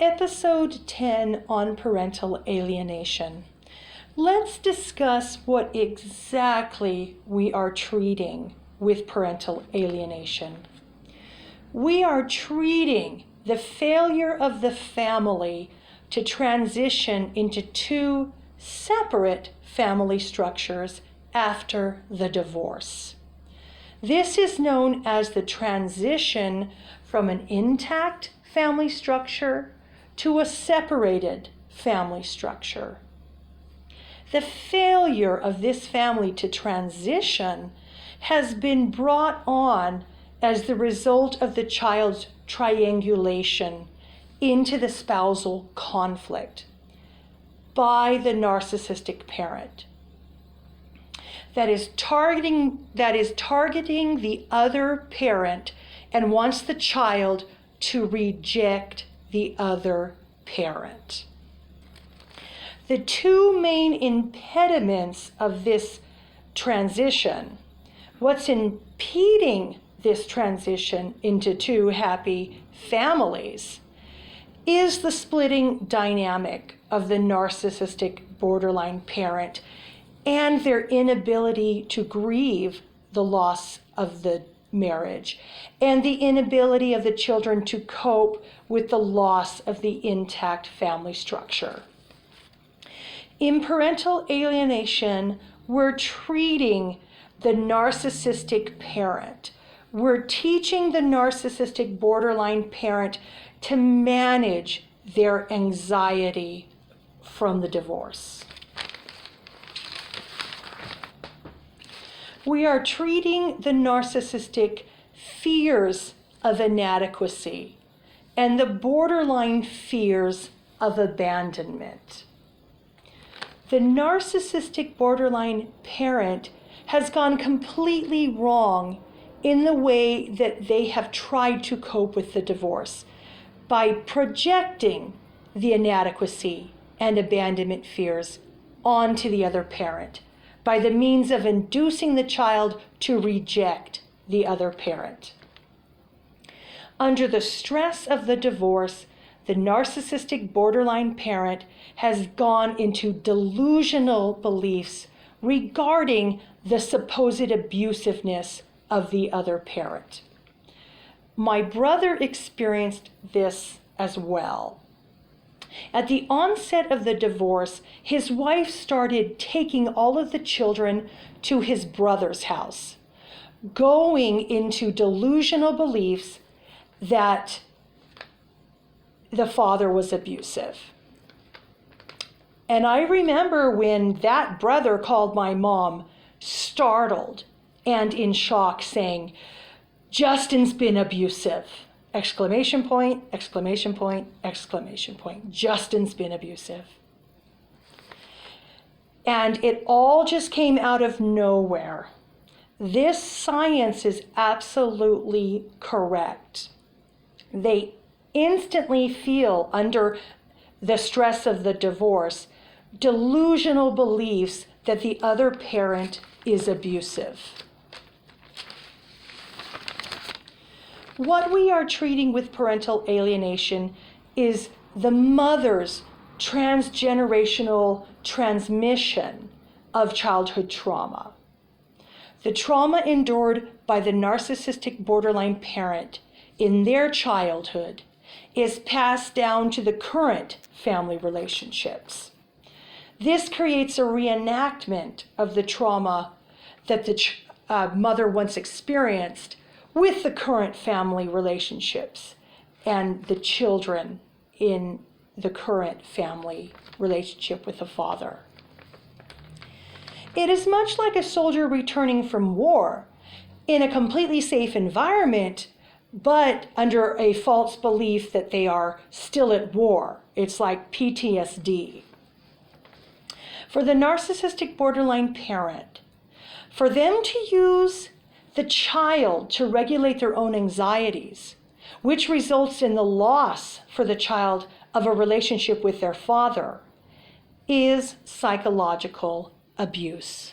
Episode 10 on parental alienation. Let's discuss what exactly we are treating with parental alienation. We are treating the failure of the family to transition into two separate family structures after the divorce. This is known as the transition from an intact family structure to a separated family structure. The failure of this family to transition has been brought on as the result of the child's triangulation into the spousal conflict by the narcissistic parent that is targeting the other parent and wants the child to reject the other parent. The two main impediments of this transition, what's impeding this transition into two happy families, is the splitting dynamic of the narcissistic borderline parent and their inability to grieve the loss of the marriage and the inability of the children to cope with the loss of the intact family structure. In parental alienation, we're treating the narcissistic parent. We're teaching the narcissistic borderline parent to manage their anxiety from the divorce. We are treating the narcissistic fears of inadequacy and the borderline fears of abandonment. The narcissistic borderline parent has gone completely wrong in the way that they have tried to cope with the divorce by projecting the inadequacy and abandonment fears onto the other parent, by the means of inducing the child to reject the other parent. Under the stress of the divorce, the narcissistic borderline parent has gone into delusional beliefs regarding the supposed abusiveness of the other parent. My brother experienced this as well. At the onset of the divorce, his wife started taking all of the children to his brother's house, going into delusional beliefs that the father was abusive. And I remember when that brother called my mom, startled and in shock, saying, "Justin's been abusive." Exclamation point, exclamation point, exclamation point. Justin's been abusive. And it all just came out of nowhere. This science is absolutely correct. They instantly feel, under the stress of the divorce, delusional beliefs that the other parent is abusive. What we are treating with parental alienation is the mother's transgenerational transmission of childhood trauma. The trauma endured by the narcissistic borderline parent in their childhood is passed down to the current family relationships. This creates a reenactment of the trauma that the mother once experienced with the current family relationships and the children in the current family relationship with the father. It is much like a soldier returning from war in a completely safe environment, but under a false belief that they are still at war. It's like PTSD. For the narcissistic borderline parent, for them to use the child to regulate their own anxieties, which results in the loss for the child of a relationship with their father, is psychological abuse.